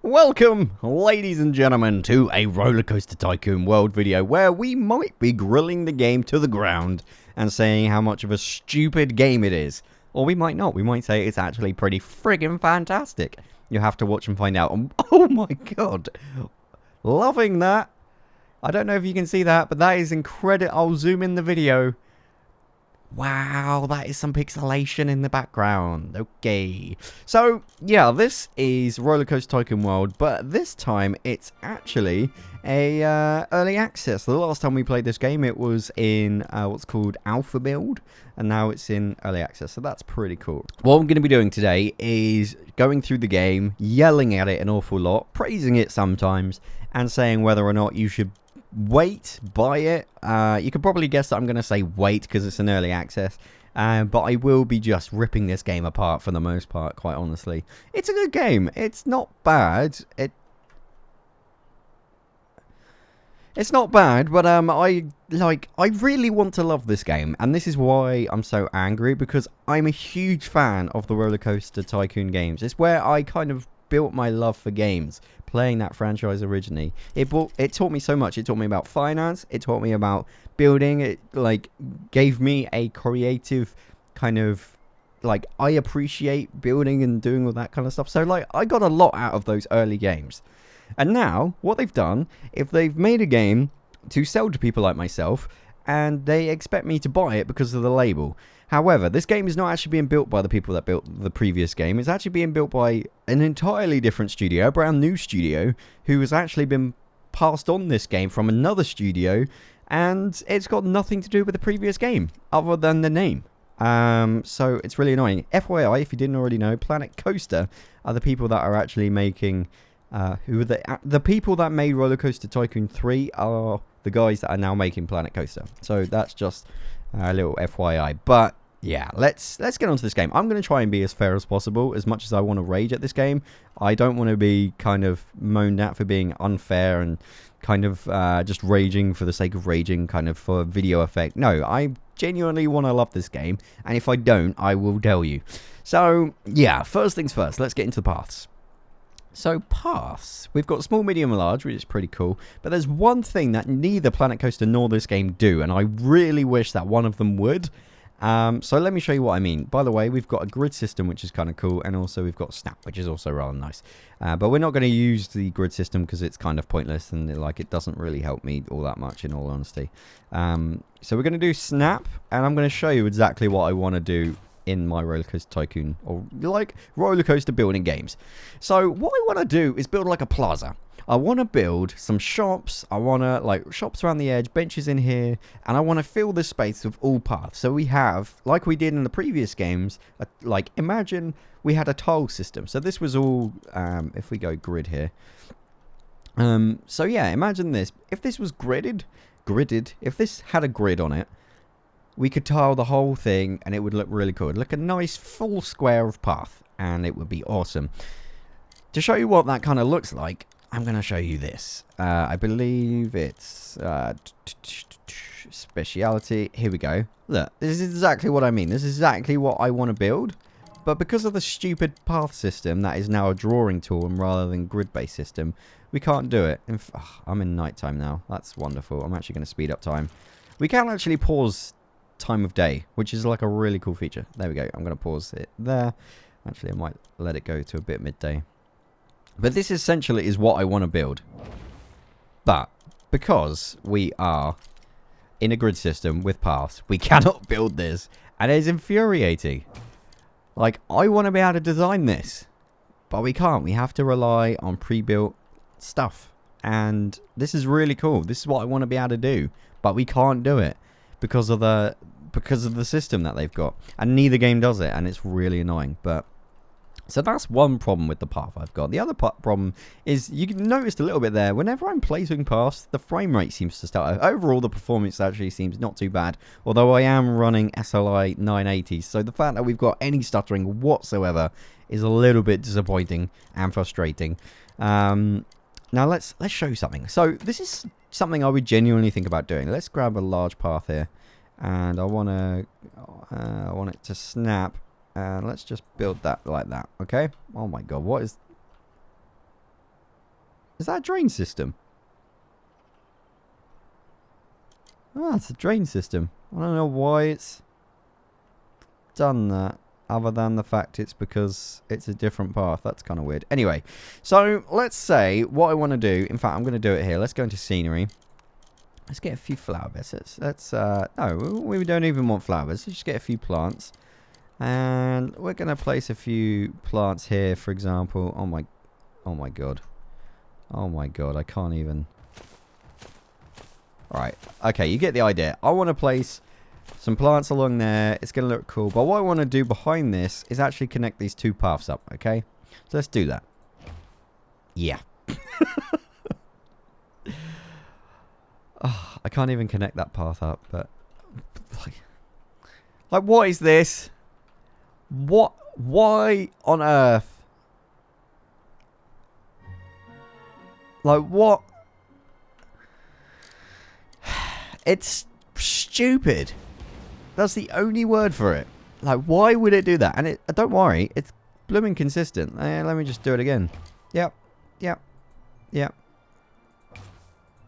Welcome, ladies and gentlemen, to a RollerCoaster Tycoon World video where we might be grilling the game to the ground and saying how much of a stupid game it is. Or we might not. We might say it's actually pretty friggin' fantastic. You have to watch and find out. Oh my god. Loving that. I don't know if you can see that, but that is incredible. I'll zoom in the video. Wow, that is some pixelation in the background. Okay. So, yeah, this is RollerCoaster Tycoon World, but this time it's actually a early access. The last time we played this game, it was in what's called alpha build, and now it's in early access, so that's pretty cool. What I'm going to be doing today is going through the game, yelling at it an awful lot, praising it sometimes, and saying whether or not you should wait, buy it. You could probably guess that I'm going to say wait because it's an early access. But I will be just ripping this game apart for the most part, quite honestly. It's a good game. It's not bad. It's not bad, but I really want to love this game, and this is why I'm so angry, because I'm a huge fan of the RollerCoaster Tycoon games. It's where I kind of built my love for games, playing that franchise originally. It taught me so much. It taught me about finance. It taught me about building. It gave me a creative kind of I appreciate building and doing all that kind of stuff. So I got a lot out of those early games. And now what they've done, if they've made a game to sell to people like myself, and they expect me to buy it because of the label. However, this game is not actually being built by the people that built the previous game. It's actually being built by an entirely different studio, a brand new studio, who has actually been passed on this game from another studio, and it's got nothing to do with the previous game, other than the name. So it's really annoying. FYI, if you didn't already know, Planet Coaster are the people that are actually making... the people that made RollerCoaster Tycoon 3 are the guys that are now making Planet Coaster. So that's just a little FYI. But yeah, let's get onto this game. I'm going to try and be as fair as possible. As much as I want to rage at this game, I don't want to be kind of moaned at for being unfair and kind of just raging for the sake of raging, kind of for video effect. No, I genuinely want to love this game, and if I don't, I will tell you. So yeah, first things first, let's get into the paths. So paths, we've got small, medium, and large, which is pretty cool. But there's one thing that neither Planet Coaster nor this game do, and I really wish that one of them would. So let me show you what I mean. By the way, we've got a grid system, which is kind of cool, and also we've got snap, which is also rather nice. But we're not going to use the grid system because it's kind of pointless, and it doesn't really help me all that much, in all honesty. So we're going to do snap, and I'm going to show you exactly what I want to do in my RollerCoaster Tycoon, or RollerCoaster building games. So what I want to do is build a plaza. I want to build some shops. I want to shops around the edge, benches in here, and I want to fill this space with all paths. So we have, like we did in the previous games, imagine we had a tile system. So this was all, if we go grid here. So yeah, imagine this. If this was gridded, if this had a grid on it, we could tile the whole thing, and it would look really cool. It'd look a nice full square of path, and it would be awesome. To show you what that kind of looks like, I'm going to show you this. I believe it's speciality. Here we go. Look, this is exactly what I mean. This is exactly what I want to build. But because of the stupid path system that is now a drawing tool and rather than grid-based system, we can't do it. I'm in nighttime now. That's wonderful. I'm actually going to speed up time. We can actually pause time of day, which is a really cool feature. There we go. I'm going to pause it there. Actually, I might let it go to a bit midday. But this essentially is what I want to build. But because we are in a grid system with paths, we cannot build this, and it is infuriating. I want to be able to design this, but we can't. We have to rely on pre-built stuff, and this is really cool. This is what I want to be able to do, but we can't do it because of the system that they've got, and neither game does it, and it's really annoying. But so that's one problem with the path I've got. The other problem is, you noticed a little bit there, whenever I'm placing paths, the frame rate seems to start. Overall, the performance actually seems not too bad, although I am running SLI 980, so the fact that we've got any stuttering whatsoever is a little bit disappointing and frustrating. Now let's show you something. So this is something I would genuinely think about doing. Let's grab a large path here, and I want it to snap. And let's just build that like that, okay? Oh my god, what is... Is that a drain system? Oh, it's a drain system. I don't know why it's done that, other than the fact it's because it's a different path. That's kind of weird. Anyway, so let's say what I want to do. In fact, I'm going to do it here. Let's go into scenery. Let's get a few flower beds. No, we don't even want flowers. Let's just get a few plants. And we're going to place a few plants here, for example. Oh my god. Oh my god, I can't even. Alright, okay, you get the idea. I want to place some plants along there. It's going to look cool. But what I want to do behind this is actually connect these two paths up, okay? So let's do that. Yeah. Oh, I can't even connect that path up, but... Like, what is this? What? Why on earth? Like, what? It's stupid. That's the only word for it. Like, why would it do that? And don't worry, it's blooming consistent. Let me just do it again. Yep. Yep. Yep.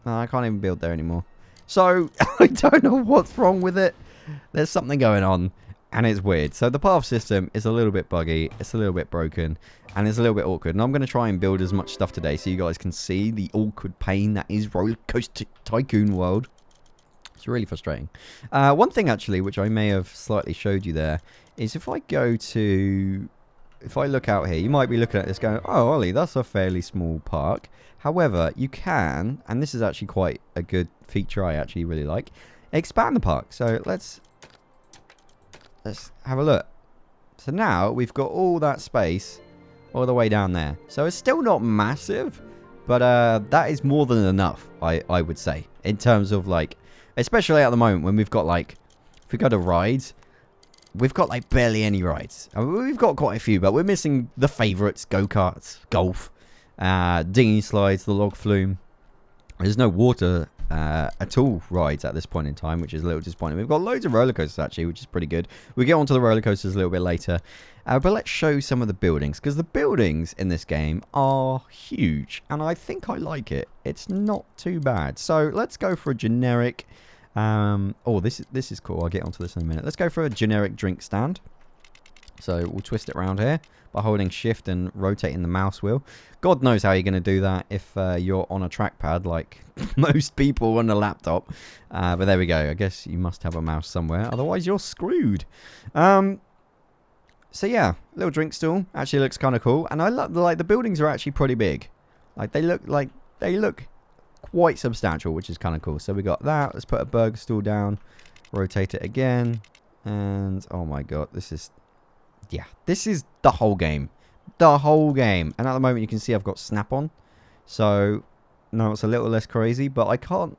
No, I can't even build there anymore. So, I don't know what's wrong with it. There's something going on, and it's weird. So, the path system is a little bit buggy. It's a little bit broken, and it's a little bit awkward. And I'm going to try and build as much stuff today so you guys can see the awkward pain that is RollerCoaster Tycoon World. It's really frustrating. One thing, actually, which I may have slightly showed you there, is if I go to... If I look out here, you might be looking at this going, oh, Ollie, that's a fairly small park. However, you can, and this is actually quite a good feature I actually really like, expand the park. So let's have a look. So now we've got all that space all the way down there. So it's still not massive, but that is more than enough, I would say, in terms of like, especially at the moment when we've got like, if we go to rides, we've got like barely any rides. I mean, we've got quite a few, but we're missing the favourites: go-karts, golf, dinghy slides, the log flume. There's no water at all rides at this point in time, which is a little disappointing. We've got loads of roller coasters actually, which is pretty good. We'll get onto the roller coasters a little bit later. But let's show some of the buildings, because the buildings in this game are huge, and I think I like it. It's not too bad. So let's go for a generic... oh, this is cool. I'll get onto this in a minute. Let's go for a generic drink stand. So we'll twist it around here by holding shift and rotating the mouse wheel. God knows how you're going to do that if you're on a trackpad like most people on a laptop. But there we go. I guess you must have a mouse somewhere. Otherwise, you're screwed. So yeah, little drink stool. Actually looks kind of cool. And I like the buildings are actually pretty big. Like they look quite substantial, which is kind of cool. So we got that. Let's put a burger stool down, rotate it again, and oh my god, this is the whole game, and at the moment you can see I've got snap on, so now it's a little less crazy, but I can't,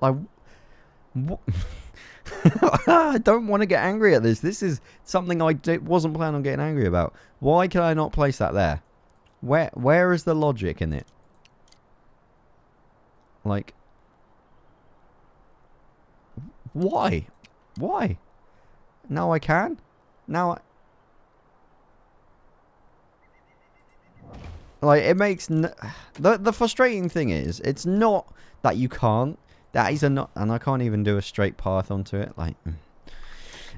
I don't want to get angry at this. This is something I wasn't planning on getting angry about. Why can I not place that there? Where is the logic in it? Like, why? Now I can? Now like, it makes... The frustrating thing is, it's not that you can't. That is and I can't even do a straight path onto it. Like,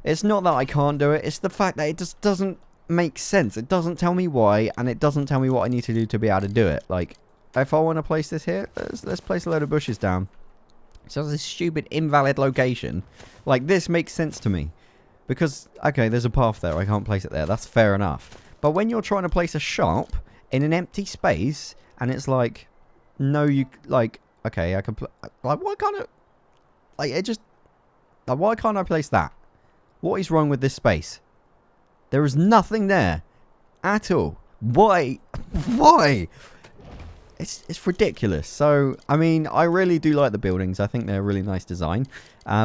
it's not that I can't do it. It's the fact that it just doesn't make sense. It doesn't tell me why, and it doesn't tell me what I need to do to be able to do it. Like, if I want to place this here, let's place a load of bushes down. So this stupid invalid location. Like, this makes sense to me. Because, okay, there's a path there. I can't place it there. That's fair enough. But when you're trying to place a shop in an empty space, and it's like, no, you, like, okay, I can, like, why can't it, like, it just, like, why can't I place that? What is wrong with this space? There is nothing there at all. Why? Why? It's ridiculous. So, I mean, I really do like the buildings. I think they're a really nice design.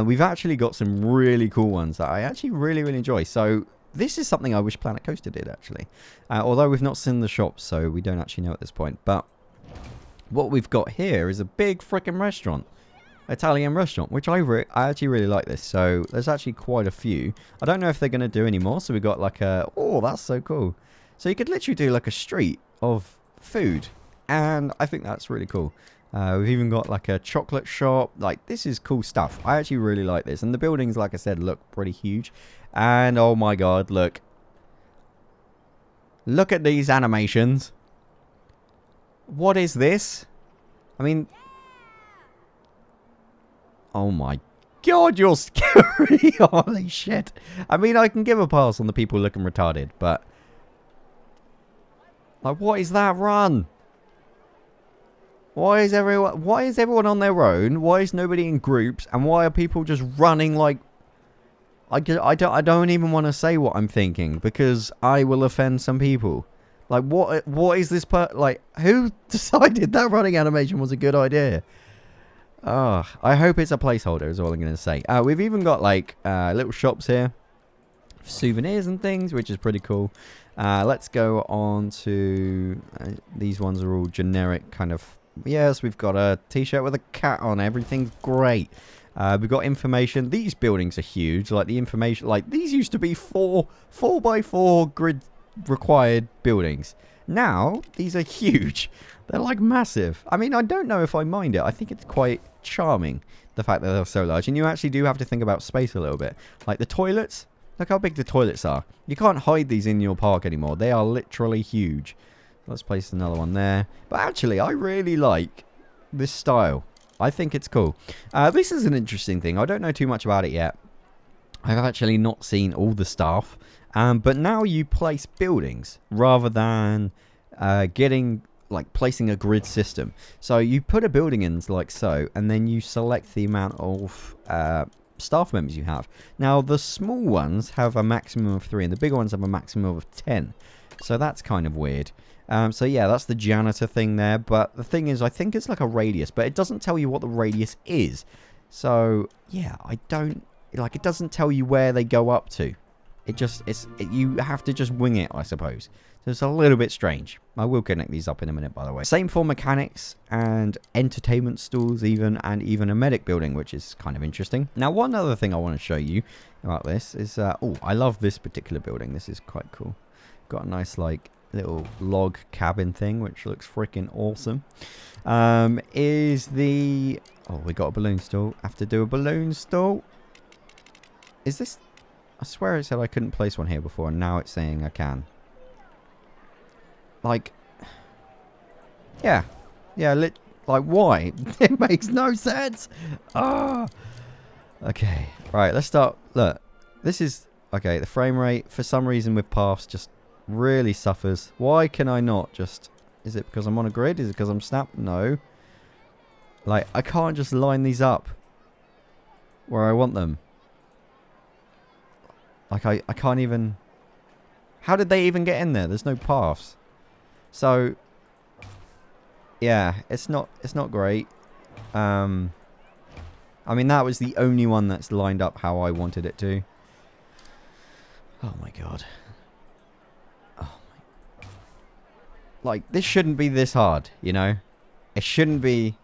We've actually got some really cool ones that I actually really enjoy. So, this is something I wish Planet Coaster did, actually. Although we've not seen the shops, so we don't actually know at this point. But what we've got here is a big freaking restaurant. Italian restaurant, which I actually really like this. So, there's actually quite a few. I don't know if they're going to do any more. So, we've got like a... Oh, that's so cool. So, you could literally do like a street of food. And I think that's really cool. We've even got like a chocolate shop. Like, this is cool stuff. I actually really like this. And the buildings, like I said, look pretty huge. And oh my god, look. Look at these animations. What is this? I mean... Oh my god, you're scary. Holy shit. I mean, I can give a pass on the people looking retarded, but... Like, what is that run? Why is everyone on their own? Why is nobody in groups? And why are people just running like... I don't even want to say what I'm thinking, because I will offend some people. Like, what is this like, who decided that running animation was a good idea? Oh, I hope it's a placeholder is all I'm going to say. We've even got, like, little shops here. Souvenirs and things, which is pretty cool. Let's go on to... these ones are all generic kind of... Yes, we've got a t-shirt with a cat on. Everything's great. We've got information. These buildings are huge. Like, the information... Like, these used to be 4x4 grid required buildings. Now, these are huge. They're, like, massive. I mean, I don't know if I mind it. I think it's quite charming, the fact that they're so large. And you actually do have to think about space a little bit. Like, the toilets... Look how big the toilets are. You can't hide these in your park anymore. They are literally huge. Let's place another one there. But actually, I really like this style. I think it's cool. This is an interesting thing. I don't know too much about it yet. I've actually not seen all the stuff. But now you place buildings rather than placing a grid system. So you put a building in like so, and then you select the amount of... staff members you have. Now, the small ones have a maximum of 3, and the bigger ones have a maximum of 10. So that's kind of weird. So yeah, that's the janitor thing there. But the thing is, I think it's like a radius, but it doesn't tell you what the radius is. So yeah, I don't like. It doesn't tell you where they go up to. You have to just wing it, I suppose. So it's a little bit strange. I will connect these up in a minute, by the way. Same for mechanics and entertainment stalls and even a medic building, which is kind of interesting. Now, one other thing I want to show you about this is, oh, I love this particular building. This is quite cool. Got a nice, like, little log cabin thing, which looks freaking awesome. Oh, we got a balloon stall. Have to do a balloon stall. Is this... I swear it said I couldn't place one here before, and now it's saying I can. Like, yeah, like, why? It makes no sense. Ah, okay, right, let's start. Look, this is, okay, the frame rate, for some reason with paths, just really suffers. Why can I not just, is it because I'm on a grid? Is it because I'm snapped? No. Like, I can't just line these up where I want them. Like, I can't even, how did they even get in there? There's no paths. So, yeah, it's not great. I mean, that was the only one that's lined up how I wanted it to. Oh my god. Oh my... Like, this shouldn't be this hard, you know? It shouldn't be...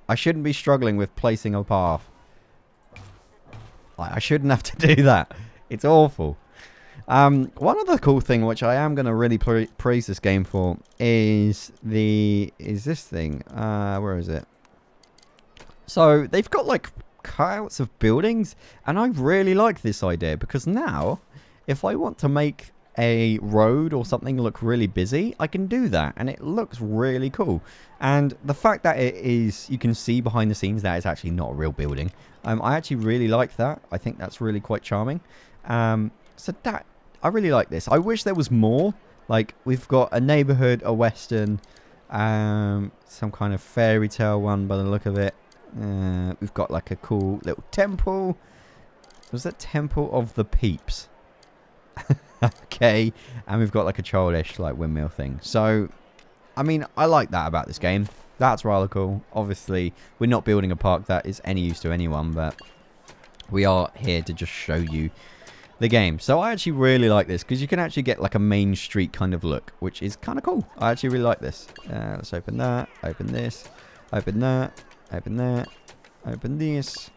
I shouldn't be struggling with placing a path. Like, I shouldn't have to do that. It's awful. One other cool thing, which I am going to really praise this game for, is this thing. Where is it? So, they've got, like, cutouts of buildings, and I really like this idea, because now, if I want to make a road or something look really busy, I can do that, and it looks really cool. And the fact that it is, you can see behind the scenes that it's actually not a real building, I actually really like that. I think that's really quite charming. So that, I really like this. I wish there was more. Like, we've got a neighborhood, a western, some kind of fairy tale one by the look of it. We've got like a cool little temple. Was that Temple of the Peeps? Okay. And we've got like a childish like windmill thing. So, I mean, I like that about this game. That's rather cool. Obviously, we're not building a park that is any use to anyone, but we are here to just show you the game. So I actually really like this, because you can actually get like a main street kind of look, which is kind of cool. I actually really like this. Let's open that, open this, open that, open that, open this.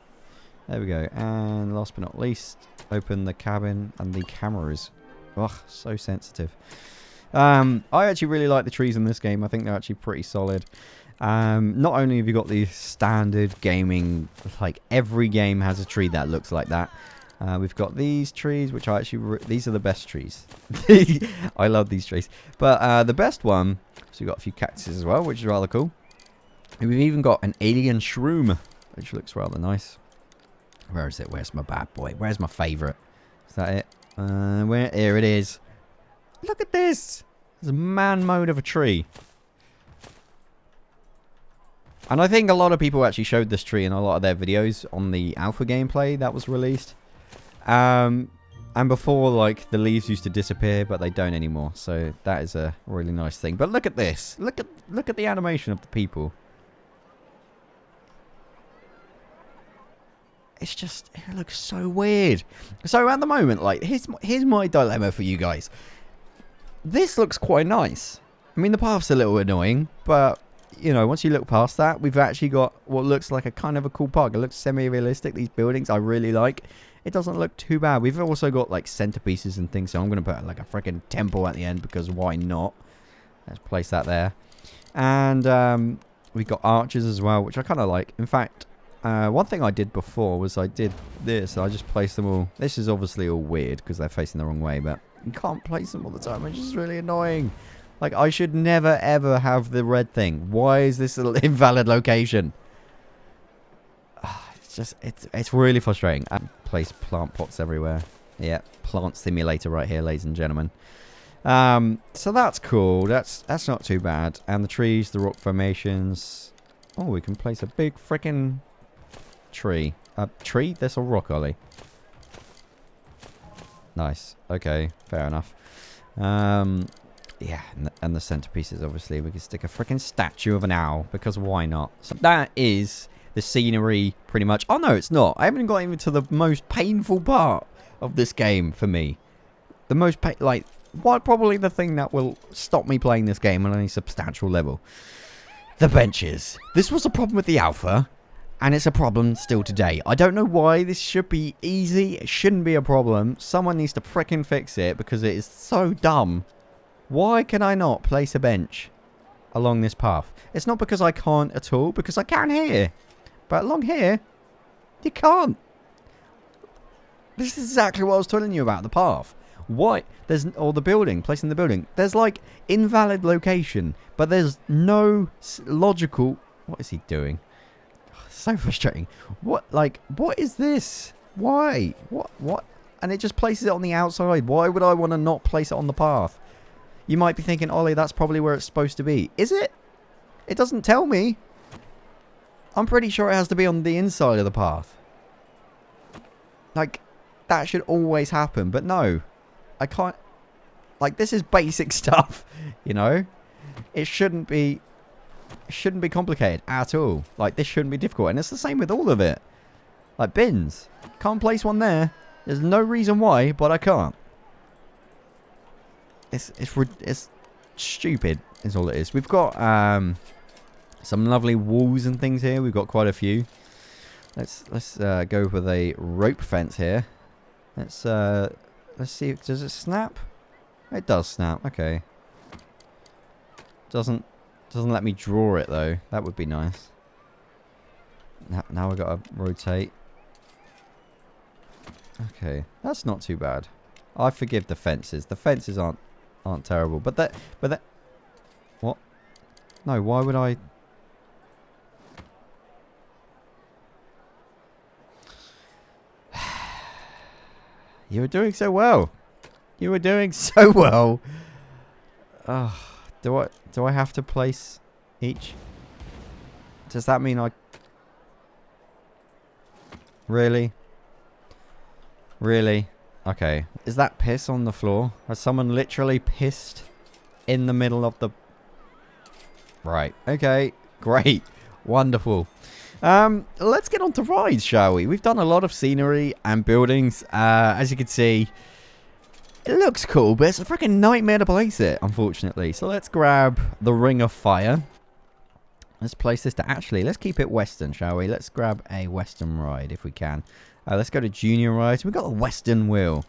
There we go. And last but not least, open the cabin, and the camera is, ugh, so sensitive. I actually really like the trees in this game. I think they're actually pretty solid. Not only have you got the standard gaming, like every game has a tree that looks like that. We've got these trees, which are actually, these are the best trees. I love these trees. But the best one, so we've got a few cactuses as well, which is rather cool. And we've even got an alien shroom, which looks rather nice. Where is it? Where's my bad boy? Where's my favourite? Is that it? Here it is. Look at this. There's a man mode of a tree. And I think a lot of people actually showed this tree in a lot of their videos on the alpha gameplay that was released. And before, like, the leaves used to disappear, but they don't anymore. So that is a really nice thing. But look at this. Look at the animation of the people. It's just, it looks so weird. So at the moment, like, here's my dilemma for you guys. This looks quite nice. I mean, the path's a little annoying, but, you know, once you look past that, we've actually got what looks like a kind of a cool park. It looks semi-realistic, these buildings, I really like. It doesn't look too bad. We've also got, like, centerpieces and things, so I'm going to put, like, a freaking temple at the end, because why not? Let's place that there. And we've got arches as well, which I kind of like. In fact, one thing I did before was I did this. I just placed them all. This is obviously all weird because they're facing the wrong way, but you can't place them all the time, which is really annoying. Like, I should never, ever have the red thing. Why is this an invalid location? It's just, it's really frustrating. Place plant pots everywhere. Yeah, plant simulator right here, ladies and gentlemen. So that's cool. That's not too bad. And the trees, the rock formations. Oh, we can place a big freaking tree. Tree? That's a rock, Ollie. Nice. Okay, fair enough. Yeah, and the centerpieces, obviously. We can stick a freaking statue of an owl, because why not? So that is the scenery, pretty much. Oh, no, it's not. I haven't got even to the most painful part of this game for me. The most, like, what probably the thing that will stop me playing this game on any substantial level. The benches. This was a problem with the alpha, and it's a problem still today. I don't know why. This should be easy. It shouldn't be a problem. Someone needs to frickin' fix it, because it is so dumb. Why can I not place a bench along this path? It's not because I can't at all, because I can here. But along here, you can't. This is exactly what I was telling you about, the path. Why? Or the building, placing the building. There's like invalid location, but there's no logical... What is he doing? So frustrating. What is this? Why? What? And it just places it on the outside. Why would I want to not place it on the path? You might be thinking, Ollie, that's probably where it's supposed to be. Is it? It doesn't tell me. I'm pretty sure it has to be on the inside of the path. Like, that should always happen. But no. I can't... Like, this is basic stuff, you know? It shouldn't be complicated at all. Like, this shouldn't be difficult. And it's the same with all of it. Like, bins. Can't place one there. There's no reason why, but I can't. It's stupid, is all it is. We've got some lovely walls and things here. We've got quite a few. Let's go with a rope fence here. Let's see. Does it snap? It does snap. Okay. Doesn't let me draw it though. That would be nice. Now we've got to rotate. Okay, that's not too bad. I forgive the fences. The fences aren't terrible, but that what? No, why would I? You were doing so well. You were doing so well. Do I have to place each? Does that mean I? Really? Really? Okay. Is that piss on the floor? Has someone literally pissed in the middle of the... Right. Okay. Great. Wonderful. Let's get on to rides, shall we? We've done a lot of scenery and buildings. As you can see, it looks cool, but it's a freaking nightmare to place it, unfortunately. So let's grab the Ring of Fire. Let's place this to... Actually, let's keep it Western, shall we? Let's grab a Western ride if we can. Let's go to Junior Rides. We've got a Western Wheel.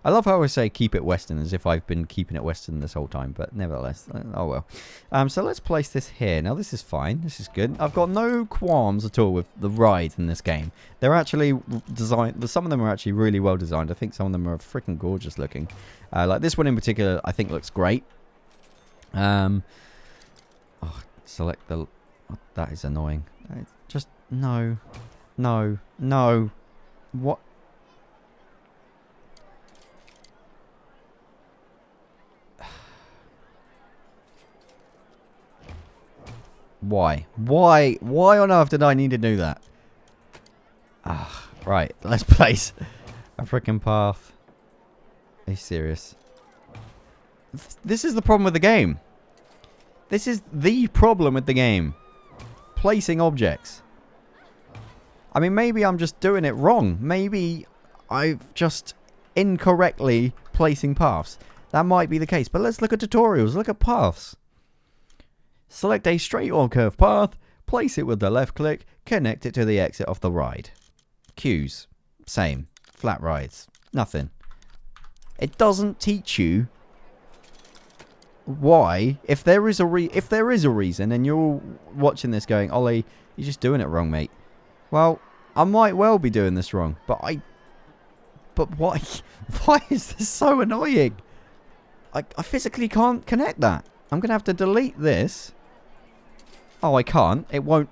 I love how I say keep it Western as if I've been keeping it Western this whole time, but nevertheless, oh well. So let's place this here. Now this is fine. This is good. I've got no qualms at all with the rides in this game. They're actually designed. Some of them are actually really well designed. I think some of them are freaking gorgeous looking. Like this one in particular, I think looks great. Select the. Oh, that is annoying. Just no. What? Why? Why on earth did I need to do that? Right. Let's place a freaking path. Are you serious? This is the problem with the game. This is the problem with the game. Placing objects. I mean, maybe I'm just doing it wrong. Maybe I've just incorrectly placing paths. That might be the case. But let's look at tutorials. Look at paths. Select a straight or curved path. Place it with the left click. Connect it to the exit of the ride. Queues. Same. Flat rides. Nothing. It doesn't teach you why. If there is a reason and you're watching this going, Ollie, you're just doing it wrong, mate. Well, I might well be doing this wrong, but why? Why is this so annoying? I physically can't connect that. I'm going to have to delete this. Oh, I can't. It won't.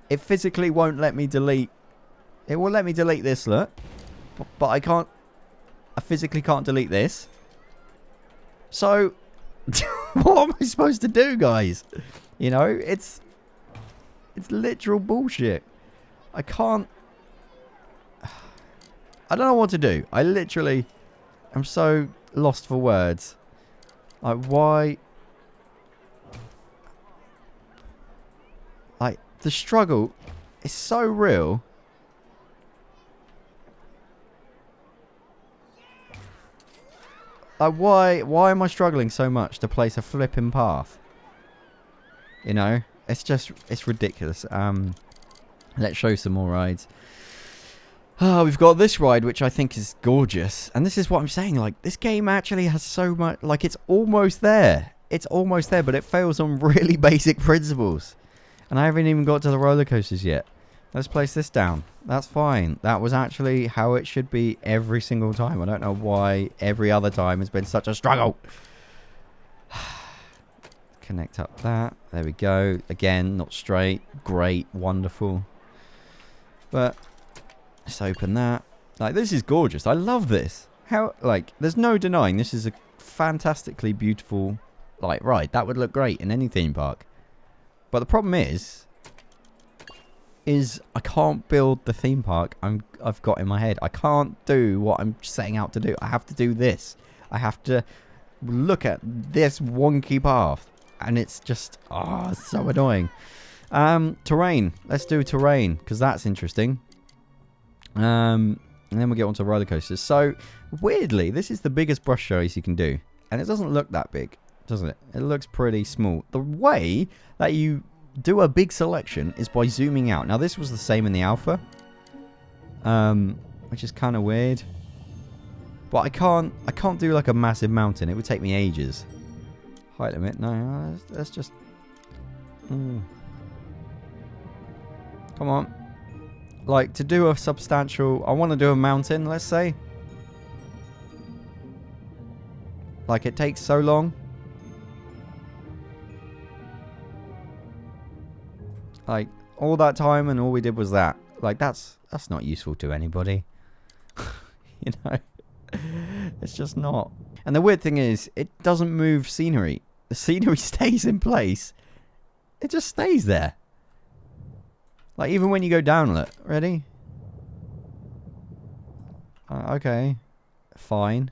It physically won't let me delete. It will let me delete this, look. But I can't. I physically can't delete this. So, what am I supposed to do, guys? You know, it's literal bullshit. I can't. I don't know what to do. I literally am so lost for words. Like, why? Like, the struggle is so real. Like, why am I struggling so much to place a flipping path? You know, it's ridiculous. Let's show some more rides. Oh, we've got this ride, which I think is gorgeous. And this is what I'm saying. Like, this game actually has so much. Like, it's almost there. It's almost there, but it fails on really basic principles. And I haven't even got to the roller coasters yet. Let's place this down. That's fine. That was actually how it should be every single time. I don't know why every other time has been such a struggle. Connect up that. There we go. Again, not straight. Great. Wonderful. But let's open that. Like, this is gorgeous. I love this. How, like, there's no denying this is a fantastically beautiful, like, ride. That would look great in any theme park. But the problem is I can't build the theme park I've got in my head. I can't do what I'm setting out to do. I have to do this. I have to look at this wonky path. And it's just, so annoying. Terrain. Let's do terrain, because that's interesting. And then we'll get onto roller coasters. So, weirdly, this is the biggest brush choice you can do. And it doesn't look that big, doesn't it? It looks pretty small. The way that you do a big selection is by zooming out. Now, this was the same in the alpha. Which is kind of weird. But I can't do like a massive mountain. It would take me ages. Height limit. No, let's just... Come on. Like, to do a substantial... I want to do a mountain, let's say. Like, it takes so long. Like, all that time and all we did was that. Like, that's not useful to anybody. You know? It's just not. And the weird thing is, it doesn't move scenery. The scenery stays in place. It just stays there. Like, even when you go down, look. Ready? Okay. Fine.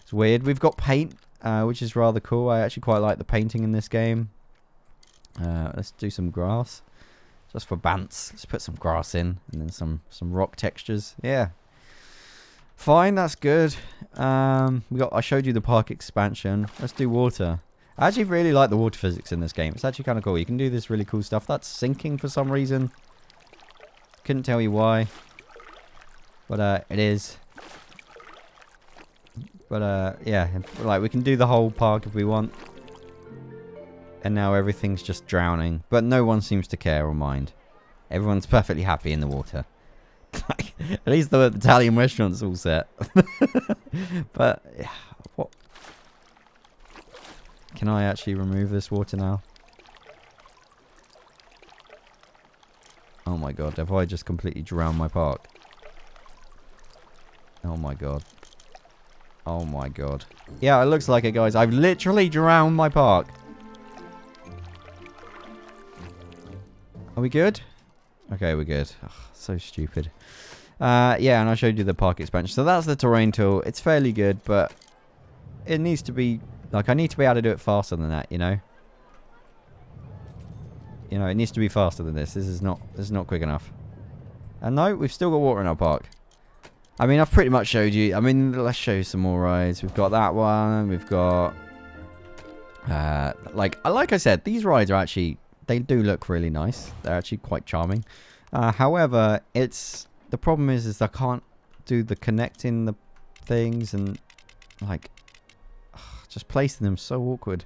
It's weird. We've got paint, which is rather cool. I actually quite like the painting in this game. Let's do some grass. Just for bants. Let's put some grass in. And then some rock textures. Yeah. Fine, that's good. I showed you the park expansion. Let's do water. I actually really like the water physics in this game. It's actually kind of cool. You can do this really cool stuff. That's sinking for some reason. Couldn't tell you why. But it is. But yeah, like we can do the whole park if we want. And now everything's just drowning. But no one seems to care or mind. Everyone's perfectly happy in the water. At least the Italian restaurant's all set. But yeah, what? Can I actually remove this water now? Oh my god, have I just completely drowned my park? Oh my god. Oh my god. Yeah, it looks like it, guys. I've literally drowned my park. Are we good? Okay, we're good. Ugh, so stupid. Yeah, and I showed you the park expansion. So that's the terrain tool. It's fairly good, but it needs to be... Like, I need to be able to do it faster than that, you know? You know, it needs to be faster than this. This is not quick enough. And no, we've still got water in our park. I mean, I've pretty much showed you. I mean, let's show you some more rides. We've got that one. We've got... like I said, these rides are actually... They do look really nice. They're actually quite charming. However, it's... The problem is I can't do the connecting the things and... Like... Just placing them so awkward.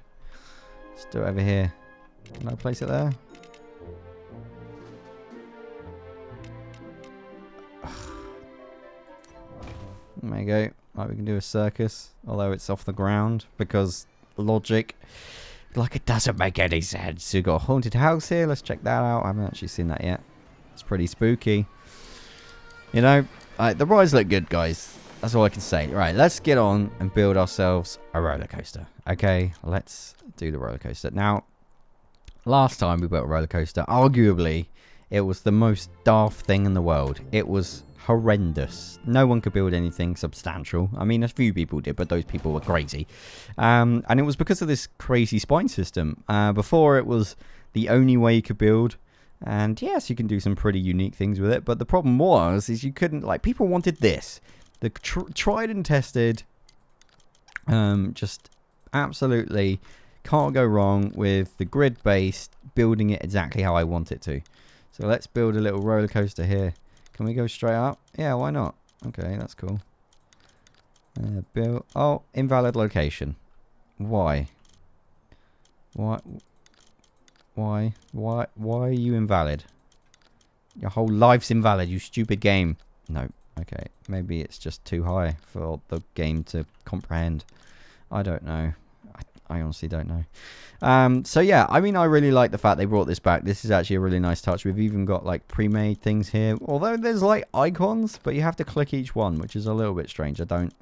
Let's do it over here. Can I place it there? There you go. Right, we can do a circus, although it's off the ground because logic. Like, it doesn't make any sense. So we've got a haunted house here. Let's check that out. I haven't actually seen that yet. It's pretty spooky. You know, the rides look good, guys. That's all I can say. Right, let's get on and build ourselves a roller coaster. Okay, let's do the roller coaster. Now, last time we built a roller coaster, arguably, it was the most daft thing in the world. It was horrendous. No one could build anything substantial. I mean, a few people did, but those people were crazy. And it was because of this crazy spine system. Before, it was the only way you could build. And yes, you can do some pretty unique things with it. But the problem is you couldn't, like, people wanted this. The tried and tested, just absolutely can't go wrong with the grid-based, building it exactly how I want it to. So let's build a little roller coaster here. Can we go straight up? Yeah, why not? Okay, that's cool. Build. Oh, invalid location. Why? Why are you invalid? Your whole life's invalid, you stupid game. No. Okay, maybe it's just too high for the game to comprehend. I don't know. I honestly don't know. So yeah, I mean, I really like the fact they brought this back. This is actually a really nice touch. We've even got like pre-made things here. Although there's like icons, but you have to click each one, which is a little bit strange. I don't...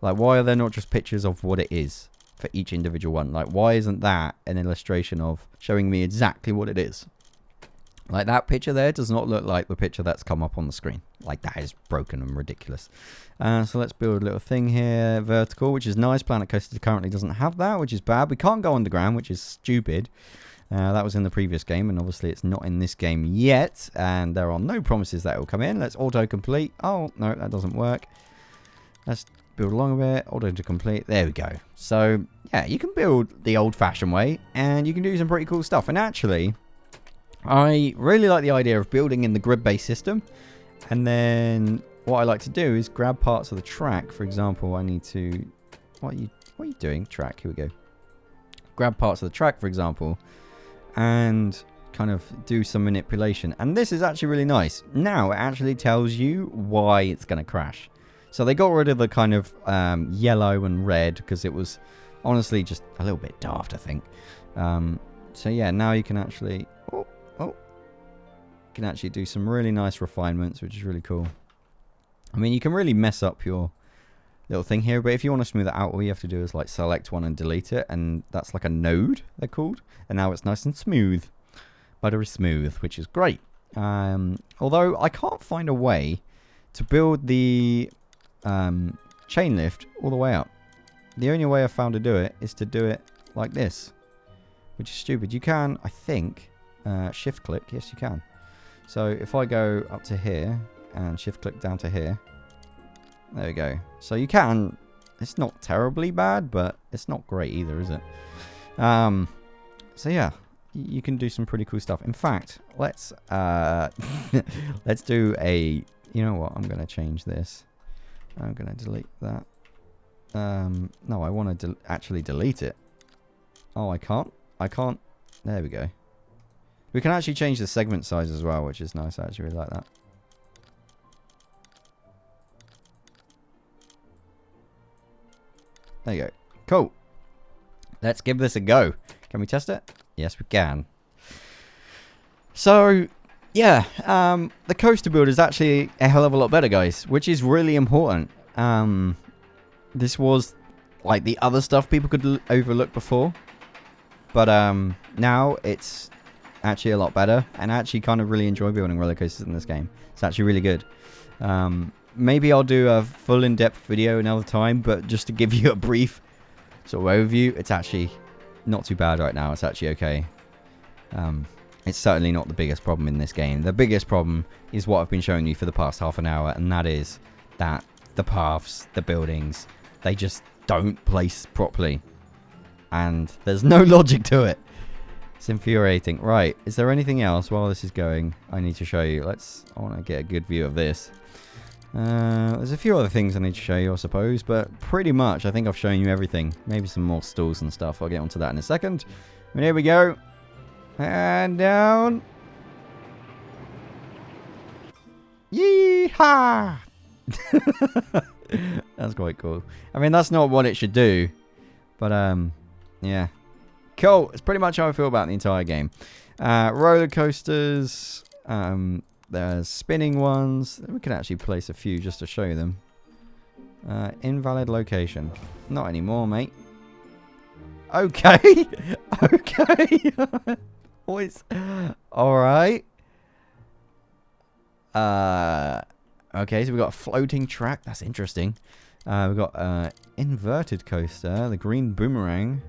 Like, why are there not just pictures of what it is for each individual one? Like, why isn't that an illustration of showing me exactly what it is? Like, that picture there does not look like the picture that's come up on the screen. Like, that is broken and ridiculous. So let's build a little thing here. Vertical, which is nice. Planet Coaster currently doesn't have that, which is bad. We can't go underground, which is stupid. That was in the previous game, and obviously it's not in this game yet. And there are no promises that it will come in. Let's auto-complete. Oh, no, that doesn't work. Let's build along a bit. Auto-complete. There we go. So, yeah, you can build the old-fashioned way, and you can do some pretty cool stuff. And actually... I really like the idea of building in the grid-based system, and then what I like to do is grab parts of the track. For example, I need to... What are you doing? Track, here we go. Grab parts of the track, for example, and kind of do some manipulation. And this is actually really nice. Now it actually tells you why it's going to crash. So they got rid of the kind of yellow and red because it was honestly just a little bit daft, I think. So yeah, now you can actually... can actually do some really nice refinements, which is really cool. I mean, you can really mess up your little thing here, but if you want to smooth it out, all you have to do is like select one and delete it, and that's like a node, they're called, and now it's nice and smooth, buttery smooth, which is great. Although I can't find a way to build the chain lift all the way up. The only way I've found to do it is to do it like this, which is stupid. You can, I think, shift click. Yes, you can. So if I go up to here and shift click down to here, there we go. So you can, it's not terribly bad, but it's not great either, is it? So yeah, you can do some pretty cool stuff. In fact, let's let's do a, you know what, I'm going to change this. I'm going to delete that. No, I want to actually delete it. Oh, I can't. I can't. There we go. We can actually change the segment size as well, which is nice. I actually really like that. There you go. Cool. Let's give this a go. Can we test it? Yes, we can. So, yeah. The coaster build is actually a hell of a lot better, guys, which is really important. This was like the other stuff people could overlook before. But now it's actually a lot better. And I actually kind of really enjoy building roller coasters in this game. It's actually really good. Maybe I'll do a full in-depth video another time. But just to give you a brief sort of overview, it's actually not too bad right now. It's actually okay. It's certainly not the biggest problem in this game. The biggest problem is what I've been showing you for the past half an hour. And that is that the paths, the buildings, they just don't place properly. And there's no logic to it. It's infuriating. Right, is there anything else while this is going I need to show you? I want to get a good view of this. There's a few other things I need to show you, I suppose. But pretty much, I think I've shown you everything. Maybe some more stalls and stuff. I'll get onto that in a second. And here we go. And down. Yeehaw! That's quite cool. I mean, that's not what it should do. But, yeah. Cool. It's pretty much how I feel about the entire game. Roller coasters. There's spinning ones. We can actually place a few just to show you them. Invalid location. Not anymore, mate. Okay. Okay. Boys. Alright. Okay, so we've got a floating track. That's interesting. We've got inverted coaster. The green boomerang.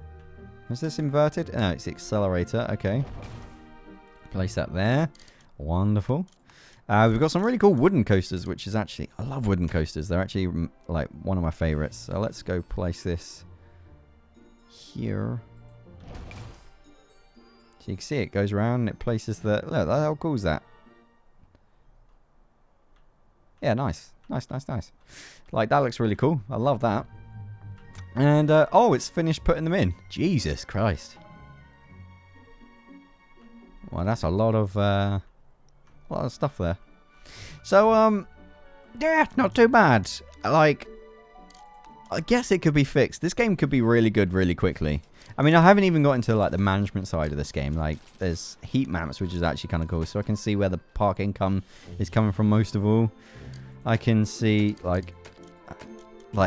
Is this inverted? No, it's the accelerator. Okay. Place that there. Wonderful. We've got some really cool wooden coasters, which is actually... I love wooden coasters. They're actually, like, one of my favorites. So let's go place this here. So you can see it goes around and it places the... Look, how cool is that? Yeah, nice. Nice, nice, nice. Like, that looks really cool. I love that. And, oh, it's finished putting them in. Jesus Christ. Well, that's a lot of stuff there. So, yeah, not too bad. Like, I guess it could be fixed. This game could be really good really quickly. I mean, I haven't even got into, like, the management side of this game. Like, there's heat maps, which is actually kind of cool. So I can see where the park income is coming from most of all. I can see, like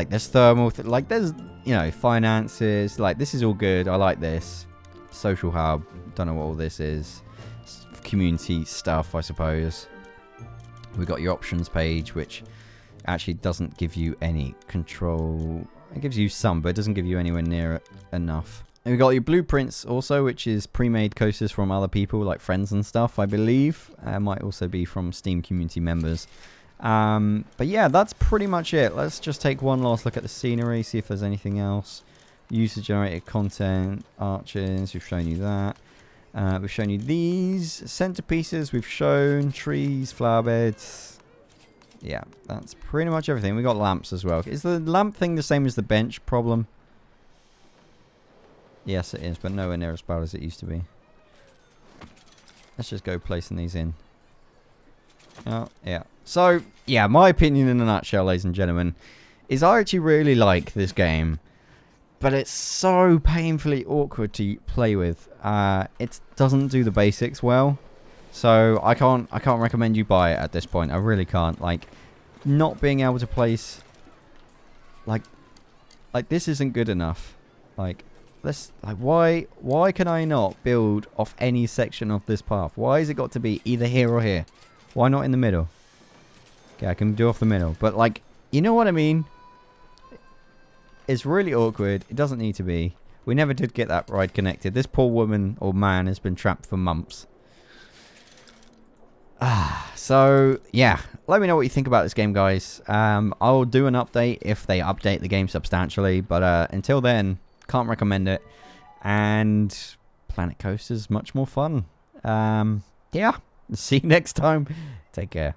there's thermal, like, there's, you know, finances. Like, this is all good. I like this. Social hub. Don't know what all this is. Community stuff, I suppose. We've got your options page, which actually doesn't give you any control. It gives you some, but it doesn't give you anywhere near it enough. And we've got your blueprints also, which is pre-made coasters from other people, like friends and stuff, I believe. Might also be from Steam community members. But yeah, that's pretty much it. Let's just take one last look at the scenery, see if there's anything else. User-generated content, arches, we've shown you that. We've shown you these centerpieces, we've shown trees, flower beds. Yeah, that's pretty much everything. We got lamps as well. Is the lamp thing the same as the bench problem? Yes, it is, but nowhere near as bad as it used to be. Let's just go placing these in. Oh, yeah. So, yeah, my opinion in a nutshell, ladies and gentlemen, is I actually really like this game. But it's so painfully awkward to play with. It doesn't do the basics well. So I can't recommend you buy it at this point. I really can't. Like, not being able to place, like this isn't good enough. Like, why can I not build off any section of this path? Why has it got to be either here or here? Why not in the middle? Okay, I can do off the middle. But, like, you know what I mean? It's really awkward. It doesn't need to be. We never did get that ride connected. This poor woman or man has been trapped for months. So, yeah. Let me know what you think about this game, guys. I'll do an update if they update the game substantially. But until then, can't recommend it. And Planet Coaster's much more fun. Yeah. See you next time. Take care.